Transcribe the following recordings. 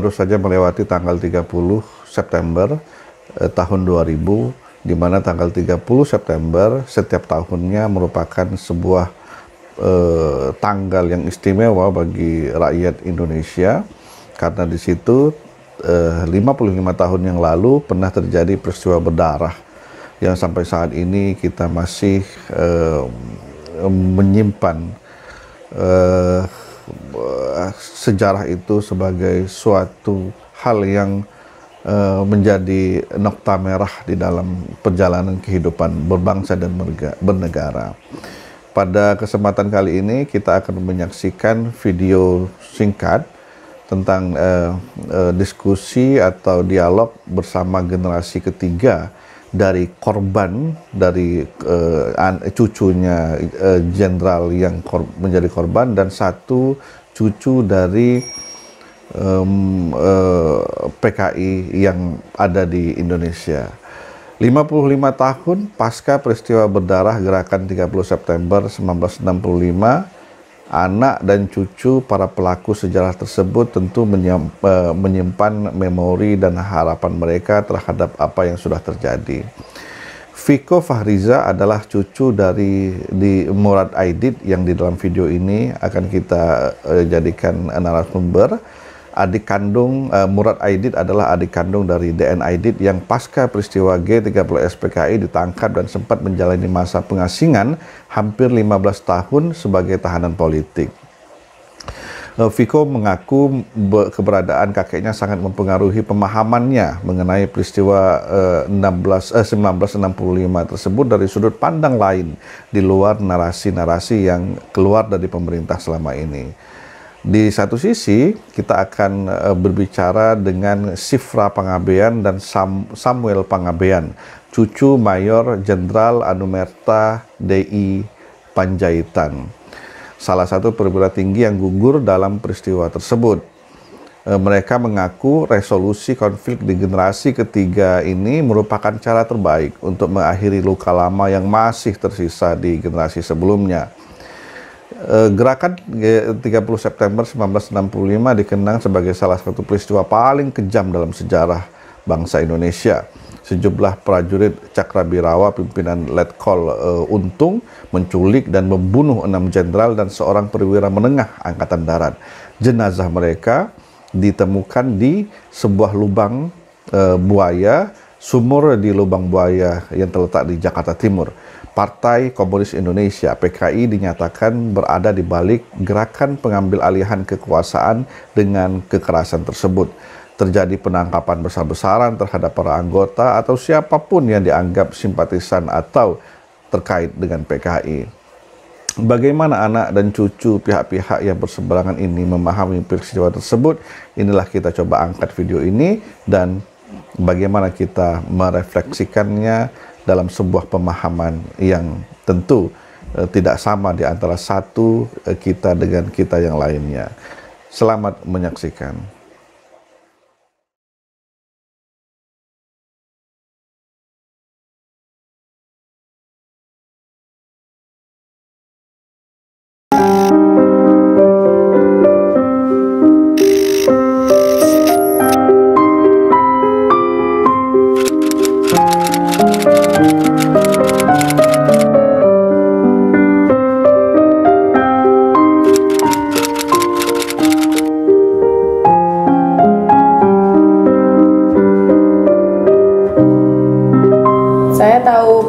baru saja melewati tanggal 30 September tahun 2000, di mana tanggal 30 September setiap tahunnya merupakan sebuah tanggal yang istimewa bagi rakyat Indonesia, karena di situ 55 tahun yang lalu pernah terjadi peristiwa berdarah yang sampai saat ini kita masih menyimpan sejarah itu sebagai suatu hal yang menjadi nokta merah di dalam perjalanan kehidupan berbangsa dan bernegara. Pada kesempatan kali ini kita akan menyaksikan video singkat tentang diskusi atau dialog bersama generasi ketiga dari korban, dari cucunya jenderal yang menjadi korban, dan satu cucu dari PKI yang ada di Indonesia. 55 tahun pasca peristiwa berdarah gerakan 30 September 1965, anak dan cucu para pelaku sejarah tersebut tentu menyimpan memori dan harapan mereka terhadap apa yang sudah terjadi. Viko Fahriza adalah cucu dari Murad Aidit yang di dalam video ini akan kita jadikan narasumber. Adik kandung Murad Aidit adalah adik kandung dari DN Aidit yang pasca peristiwa G30 SPKI ditangkap dan sempat menjalani masa pengasingan hampir 15 tahun sebagai tahanan politik. Viko mengaku keberadaan kakeknya sangat mempengaruhi pemahamannya mengenai peristiwa 1965 tersebut dari sudut pandang lain di luar narasi-narasi yang keluar dari pemerintah selama ini. Di satu sisi, kita akan berbicara dengan Sifra Pangabean dan Samuel Pangabean, cucu Mayor Jenderal Anumerta DI Panjaitan, salah satu perwira tinggi yang gugur dalam peristiwa tersebut. Mereka mengaku resolusi konflik di generasi ketiga ini merupakan cara terbaik untuk mengakhiri luka lama yang masih tersisa di generasi sebelumnya. Gerakan 30 September 1965 dikenang sebagai salah satu peristiwa paling kejam dalam sejarah bangsa Indonesia. Sejumlah prajurit Cakrabirawa pimpinan Letkol Untung menculik dan membunuh 6 jenderal dan seorang perwira menengah Angkatan Darat. Jenazah mereka ditemukan di sebuah lubang buaya, sumur di lubang buaya yang terletak di Jakarta Timur. Partai Komunis Indonesia (PKI) dinyatakan berada di balik gerakan pengambil alihan kekuasaan dengan kekerasan tersebut. Terjadi penangkapan besar-besaran terhadap para anggota atau siapapun yang dianggap simpatisan atau terkait dengan PKI. Bagaimana anak dan cucu pihak-pihak yang berseberangan ini memahami peristiwa tersebut? Inilah kita coba angkat video ini dan bagaimana kita merefleksikannya dalam sebuah pemahaman yang tentu tidak sama di antara satu kita dengan kita yang lainnya. Selamat menyaksikan.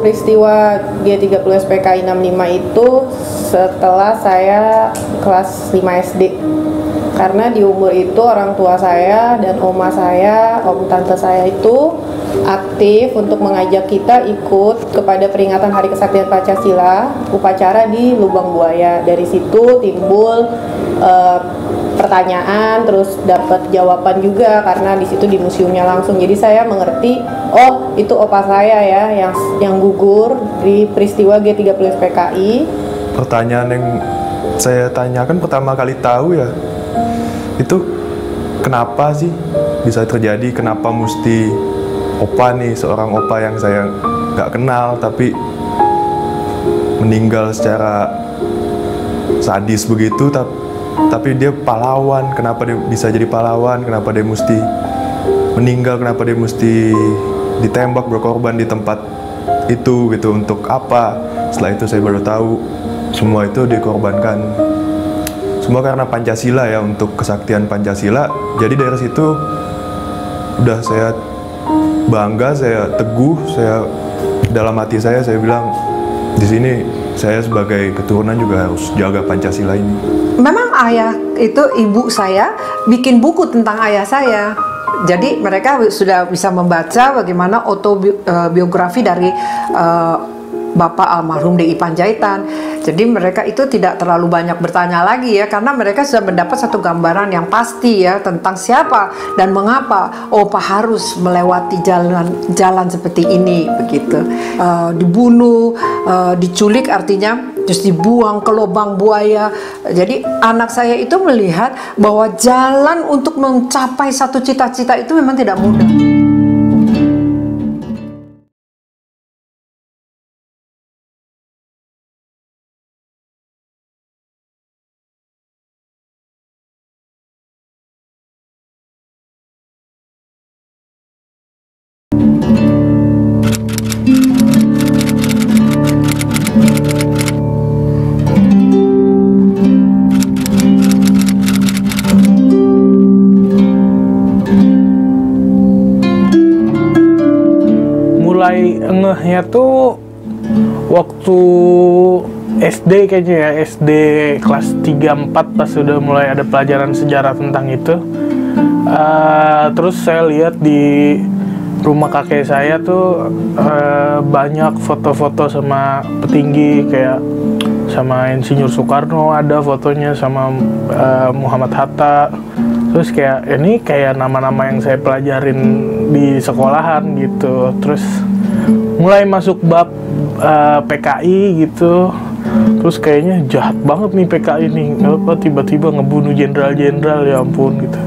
Peristiwa G30 SPKI 65 itu setelah saya kelas 5 SD. Karena di umur itu orang tua saya dan oma saya, om tante saya itu aktif untuk mengajak kita ikut kepada peringatan Hari Kesaktian Pancasila, upacara di Lubang Buaya. Dari situ timbul pertanyaan, terus dapat jawaban juga karena di situ di museumnya langsung. Jadi saya mengerti, oh itu opa saya ya yang gugur di peristiwa G30 SPKI. Pertanyaan yang saya tanyakan pertama kali tahu ya, itu kenapa sih bisa terjadi, kenapa mesti opa nih, seorang opa yang saya nggak kenal tapi meninggal secara sadis begitu, tapi dia pahlawan. Kenapa dia bisa jadi pahlawan? Kenapa dia mesti meninggal? Kenapa dia mesti ditembak, berkorban di tempat itu gitu? Untuk apa? Setelah itu saya baru tahu semua itu dikorbankan. Semua karena Pancasila ya, untuk kesaktian Pancasila. Jadi dari situ udah saya bangga, saya teguh, saya dalam hati saya bilang di sini saya sebagai keturunan juga harus jaga Pancasila ini. Memang ayah itu, ibu saya bikin buku tentang ayah saya. Jadi mereka sudah bisa membaca bagaimana autobiografi dari Bapak almarhum D.I. Panjaitan. Jadi mereka itu tidak terlalu banyak bertanya lagi ya, karena mereka sudah mendapat satu gambaran yang pasti ya tentang siapa dan mengapa Opa harus melewati jalan seperti ini begitu. Dibunuh, diculik artinya, terus dibuang ke lubang buaya. Jadi anak saya itu melihat bahwa jalan untuk mencapai satu cita-cita itu memang tidak mudah. Mulai ngehnya tuh waktu SD kayaknya ya, SD kelas 3-4 pas sudah mulai ada pelajaran sejarah tentang itu. Terus saya lihat di rumah kakek saya tuh banyak foto-foto sama petinggi, kayak sama Insinyur Soekarno ada fotonya, sama Muhammad Hatta. Terus kayak ini kayak nama-nama yang saya pelajarin di sekolahan gitu. Terus mulai masuk bab PKI gitu. Terus kayaknya jahat banget nih PKI nih, apa tiba-tiba ngebunuh jenderal-jenderal, ya ampun gitu.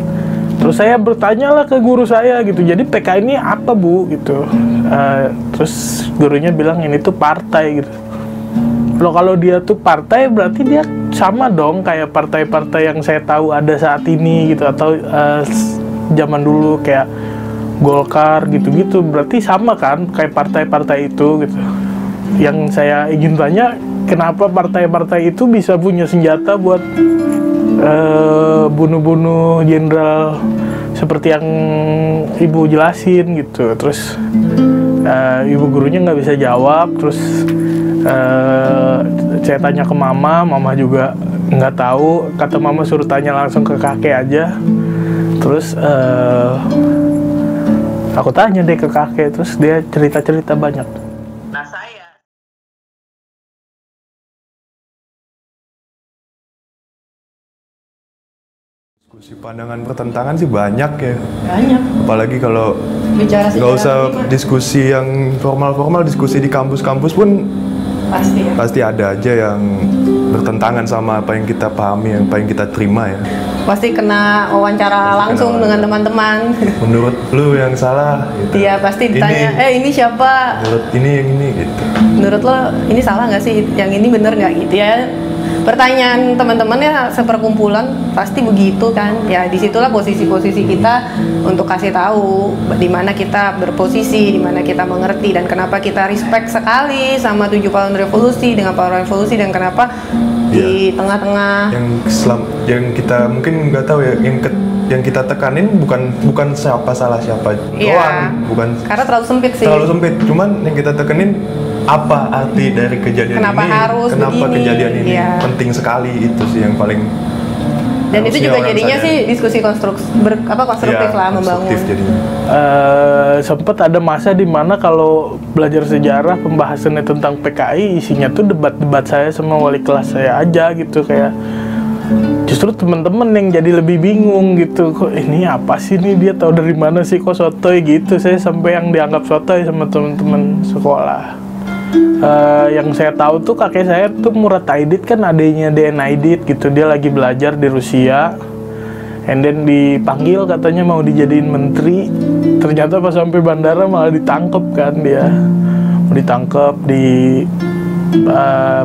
Terus saya bertanya lah ke guru saya gitu, jadi PKI ini apa bu gitu. Terus gurunya bilang ini tuh partai gitu. Loh, kalau dia tuh partai berarti dia sama dong kayak partai-partai yang saya tahu ada saat ini gitu, atau zaman dulu kayak Golkar gitu-gitu, berarti sama kan kayak partai-partai itu gitu. Yang saya ingin tanya, kenapa partai-partai itu bisa punya senjata buat bunuh-bunuh jenderal seperti yang ibu jelasin gitu. Terus ibu gurunya nggak bisa jawab. Terus saya tanya ke mama juga nggak tahu. Kata mama suruh tanya langsung ke kakek aja. Terus aku tanya deh ke kakek, terus dia cerita-cerita banyak. Nah, diskusi pandangan pertentangan sih banyak ya. Banyak. Apalagi kalau nggak usah diskusi yang formal-formal, diskusi di kampus-kampus pun pasti ada aja yang bertentangan sama apa yang kita pahami, apa yang kita terima ya. Pasti kena wawancara langsung dengan teman-teman. Menurut lu yang salah gitu. Iya, pasti ditanya, ini siapa? Menurut ini yang ini gitu. Menurut lo ini salah nggak sih? Yang ini bener nggak gitu ya? Pertanyaan teman-teman ya, seperkumpulan pasti begitu kan. Ya disitulah posisi-posisi kita untuk kasih tahu di mana kita berposisi, di mana kita mengerti, dan kenapa kita respect sekali sama 7 pahlawan revolusi dengan pahlawan revolusi, dan kenapa di tengah-tengah yang kita mungkin nggak tahu ya, yang kita tekanin bukan siapa salah siapa doang, bukan karena terlalu sempit sih. Terlalu sempit. Cuman yang kita tekenin apa arti dari kejadian kenapa ini? Kenapa begini? Kejadian ini penting sekali, itu sih yang paling. Dan itu juga jadinya sih diskusi konstruktif lah, membangun. Sempat ada masa di mana kalau belajar sejarah pembahasannya tentang PKI isinya tuh debat-debat saya sama wali kelas saya aja gitu, kayak justru teman-teman yang jadi lebih bingung gitu, kok ini apa sih nih, dia tahu dari mana sih kok sotoy gitu. Saya sampai yang dianggap sotoy sama teman-teman sekolah. Yang saya tahu tuh kakek saya tuh Murad Aidit, kan adanya DN Aidit gitu, dia lagi belajar di Rusia, and then dipanggil katanya mau dijadiin menteri, ternyata pas sampai bandara malah ditangkep kan, dia ditangkep,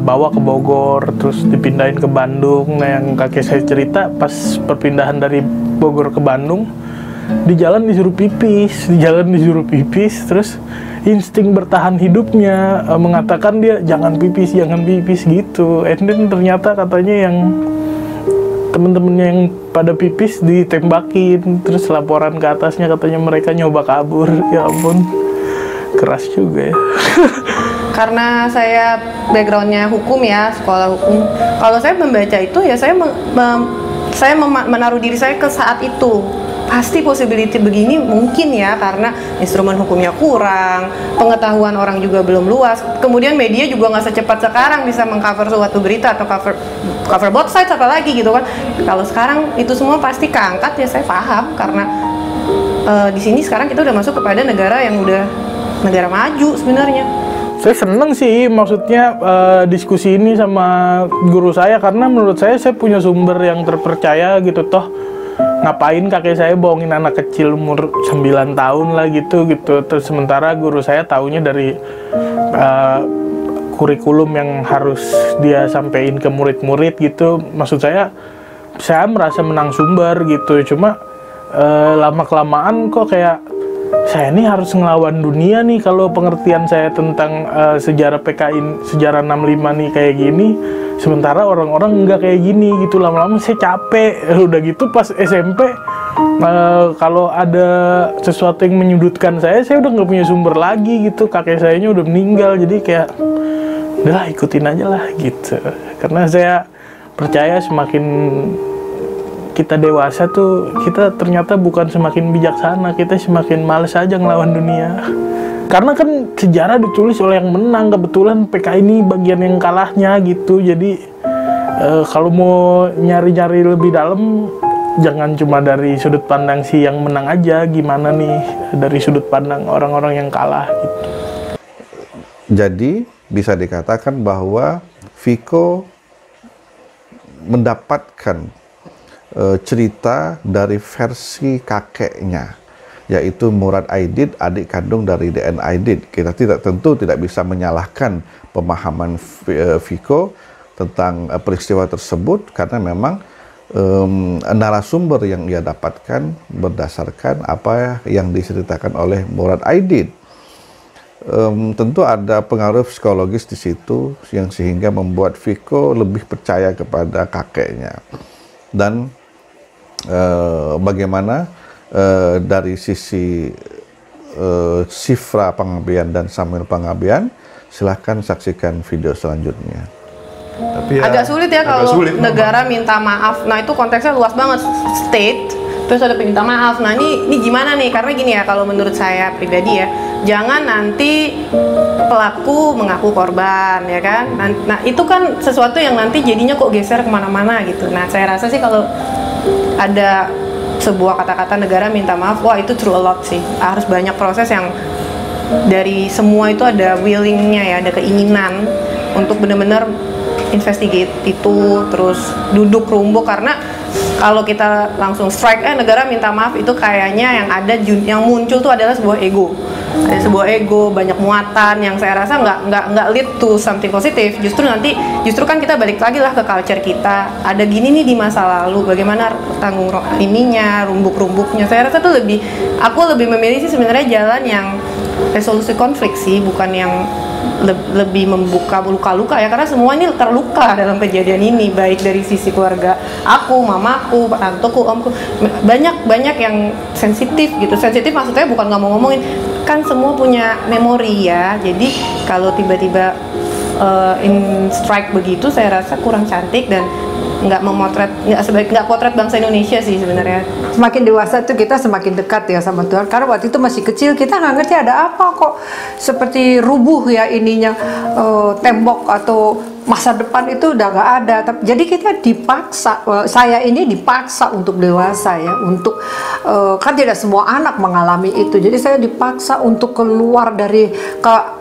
bawa ke Bogor, terus dipindahin ke Bandung. Nah, yang kakek saya cerita pas perpindahan dari Bogor ke Bandung, di jalan disuruh pipis, terus insting bertahan hidupnya mengatakan dia jangan pipis gitu. And then ternyata katanya yang temen-temennya yang pada pipis ditembakin, terus laporan ke atasnya katanya mereka nyoba kabur. Ya ampun, keras juga ya. Karena saya backgroundnya hukum ya, sekolah hukum. Kalau saya membaca itu ya saya menaruh diri saya ke saat itu. Pasti possibility begini mungkin ya, karena instrumen hukumnya kurang, pengetahuan orang juga belum luas, kemudian media juga nggak secepat sekarang bisa mengcover suatu berita atau cover both sides apalagi gitu kan. Kalau sekarang itu semua pasti keangkat ya, saya paham karena di sini sekarang kita udah masuk kepada negara yang udah negara maju sebenarnya. Saya seneng sih, maksudnya diskusi ini sama guru saya, karena menurut saya punya sumber yang terpercaya gitu. Toh ngapain kakek saya bohongin anak kecil umur 9 tahun lah gitu. Terus sementara guru saya taunya dari kurikulum yang harus dia sampein ke murid-murid gitu. Maksud saya merasa menang sumber gitu. Cuma lama-kelamaan kok kayak saya ini harus ngelawan dunia nih kalau pengertian saya tentang sejarah PKI, sejarah 65 nih kayak gini. Sementara orang-orang nggak kayak gini gitu. Lama-lama saya capek. Udah gitu pas SMP kalau ada sesuatu yang menyudutkan saya udah nggak punya sumber lagi gitu. Kakek sayanya udah meninggal, jadi kayak udahlah ikutin aja lah gitu. Karena saya percaya semakin kita dewasa tuh, kita ternyata bukan semakin bijaksana, kita semakin males aja ngelawan dunia. Karena kan sejarah ditulis oleh yang menang, kebetulan PKI ini bagian yang kalahnya gitu. Jadi kalau mau nyari-nyari lebih dalam, jangan cuma dari sudut pandang si yang menang aja, gimana nih dari sudut pandang orang-orang yang kalah gitu. Jadi bisa dikatakan bahwa Viko mendapatkan cerita dari versi kakeknya, yaitu Murad Aidit, adik kandung dari DN Aidit. Kita tentu tidak bisa menyalahkan pemahaman Viko tentang peristiwa tersebut, karena memang narasumber yang ia dapatkan berdasarkan apa yang diceritakan oleh Murad Aidit. Tentu ada pengaruh psikologis di situ yang sehingga membuat Viko lebih percaya kepada kakeknya. Dan bagaimana dari sisi Sifra Panggabean dan Samuel Panggabean, silahkan saksikan video selanjutnya. Tapi ya, agak sulit ya kalau negara minta maaf. Nah itu konteksnya luas banget, state terus ada minta maaf. Nah ini gimana nih, karena gini ya, kalau menurut saya pribadi ya, jangan nanti pelaku mengaku korban ya kan. Nah itu kan sesuatu yang nanti jadinya kok geser kemana-mana gitu. Nah saya rasa sih kalau ada sebuah kata-kata negara minta maaf, wah itu true a lot sih. Harus banyak proses yang dari semua itu ada willingnya ya, ada keinginan untuk benar-benar investigate itu, terus duduk rumbuk. Karena kalau kita langsung strike negara minta maaf, itu kayaknya yang ada yang muncul tuh adalah sebuah ego. Ada sebuah ego, banyak muatan yang saya rasa nggak lead to something positif. Justru kan kita balik lagi lah ke culture kita. Ada gini nih di masa lalu, bagaimana tanggung ininya, rumbuk-rumbuknya. Saya rasa tuh aku lebih memilih sih sebenarnya jalan yang resolusi konflik sih, bukan yang lebih membuka luka-luka ya, karena semua ini terluka dalam kejadian ini, baik dari sisi keluarga aku, mamaku, tanteku, omku, banyak yang sensitif gitu. Sensitif maksudnya bukan nggak mau ngomongin, kan semua punya memori ya. Jadi kalau tiba-tiba in strike begitu, saya rasa kurang cantik dan nggak potret bangsa Indonesia sih sebenarnya. Semakin dewasa tuh kita semakin dekat ya sama Tuhan, karena waktu itu masih kecil kita nggak ngerti ada apa kok seperti rubuh ya ininya, tembok atau masa depan itu udah nggak ada. Jadi kita dipaksa, saya ini dipaksa untuk dewasa ya, untuk kan tidak semua anak mengalami itu. Jadi saya dipaksa untuk keluar dari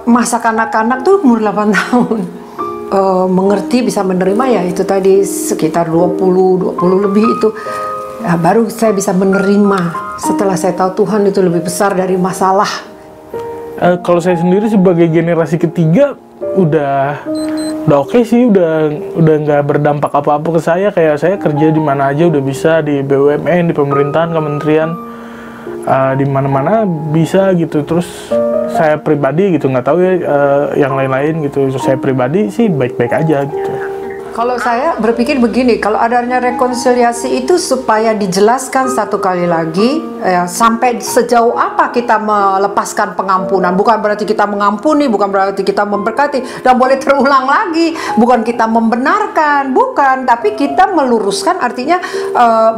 masa kanak-kanak tuh umur 8 tahun. Mengerti, bisa menerima ya itu tadi sekitar 20 lebih itu baru saya bisa menerima setelah saya tahu Tuhan itu lebih besar dari masalah. Kalau saya sendiri sebagai generasi ketiga udah oke sih, udah nggak berdampak apa-apa ke saya. Kayak saya kerja di mana aja udah bisa, di BUMN, di pemerintahan, kementerian, di mana-mana bisa gitu. Terus saya pribadi gitu, nggak tahu ya yang lain-lain gitu. Saya pribadi sih baik-baik aja gitu. Kalau saya berpikir begini, kalau adanya rekonsiliasi itu supaya dijelaskan satu kali lagi, sampai sejauh apa kita melepaskan pengampunan. Bukan berarti kita mengampuni, bukan berarti kita memberkati, dan boleh terulang lagi. Bukan kita membenarkan, bukan. Tapi kita meluruskan, artinya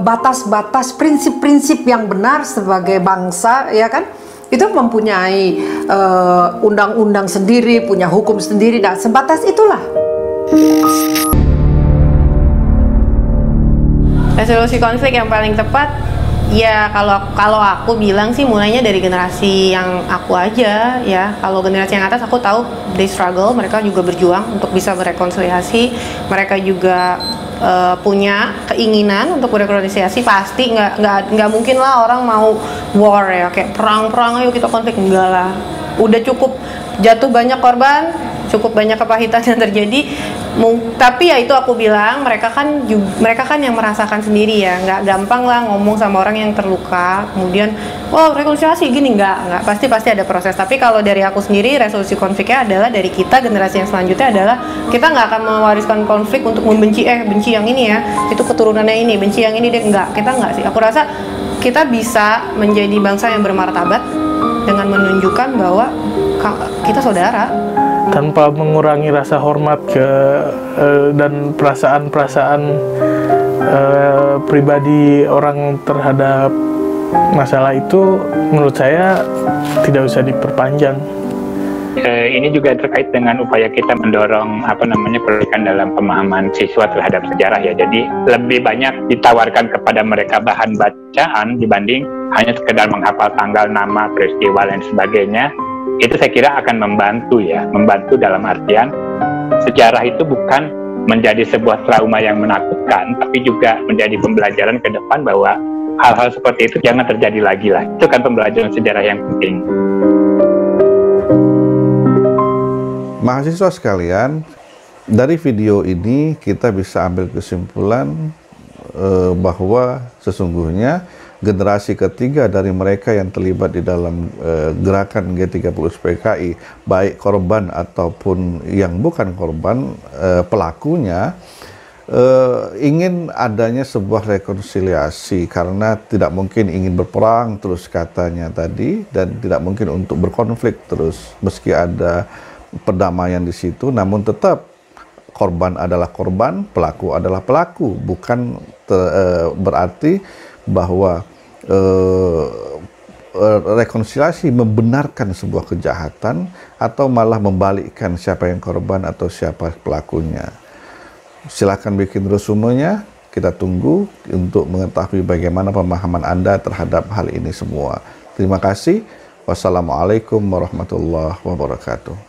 batas-batas, prinsip-prinsip yang benar sebagai bangsa, ya kan? Itu mempunyai undang-undang sendiri, punya hukum sendiri, dan sebatas itulah. Resolusi konflik yang paling tepat, ya kalau aku bilang sih mulainya dari generasi yang aku aja ya. Kalau generasi yang atas aku tahu they struggle, mereka juga berjuang untuk bisa berekonsiliasi, mereka juga punya keinginan untuk berekonsiliasi. Pasti nggak mungkin lah orang mau war ya, kayak perang ayo kita konflik, enggak lah. Udah cukup jatuh banyak korban, cukup banyak kepahitan yang terjadi. Tapi ya itu aku bilang, mereka kan yang merasakan sendiri ya, nggak gampang lah ngomong sama orang yang terluka kemudian rekonsiliasi gini, nggak pasti ada proses. Tapi kalau dari aku sendiri, resolusi konfliknya adalah dari kita, generasi yang selanjutnya adalah kita nggak akan mewariskan konflik untuk membenci benci yang ini ya, itu keturunannya ini, benci yang ini deh, kita nggak sih. Aku rasa kita bisa menjadi bangsa yang bermartabat dengan menunjukkan bahwa kita saudara, tanpa mengurangi rasa hormat dan perasaan-perasaan pribadi orang terhadap masalah itu. Menurut saya tidak usah diperpanjang. Ini juga terkait dengan upaya kita mendorong perbaikan dalam pemahaman siswa terhadap sejarah ya. Jadi lebih banyak ditawarkan kepada mereka bahan bacaan dibanding hanya sekedar menghafal tanggal, nama, peristiwa, dan sebagainya. Itu saya kira akan membantu dalam artian sejarah itu bukan menjadi sebuah trauma yang menakutkan, tapi juga menjadi pembelajaran ke depan bahwa hal-hal seperti itu jangan terjadi lagi lah. Itu kan pembelajaran sejarah yang penting. Mahasiswa sekalian, dari video ini kita bisa ambil kesimpulan bahwa sesungguhnya generasi ketiga dari mereka yang terlibat di dalam gerakan G30 PKI, baik korban ataupun yang bukan korban, pelakunya ingin adanya sebuah rekonsiliasi, karena tidak mungkin ingin berperang terus katanya tadi, dan tidak mungkin untuk berkonflik terus meski ada perdamaian di situ. Namun tetap korban adalah korban, pelaku adalah pelaku. Bukan berarti bahwa rekonsiliasi membenarkan sebuah kejahatan atau malah membalikkan siapa yang korban atau siapa pelakunya. Silakan bikin resumenya, kita tunggu untuk mengetahui bagaimana pemahaman Anda terhadap hal ini semua. Terima kasih. Wassalamualaikum warahmatullahi wabarakatuh.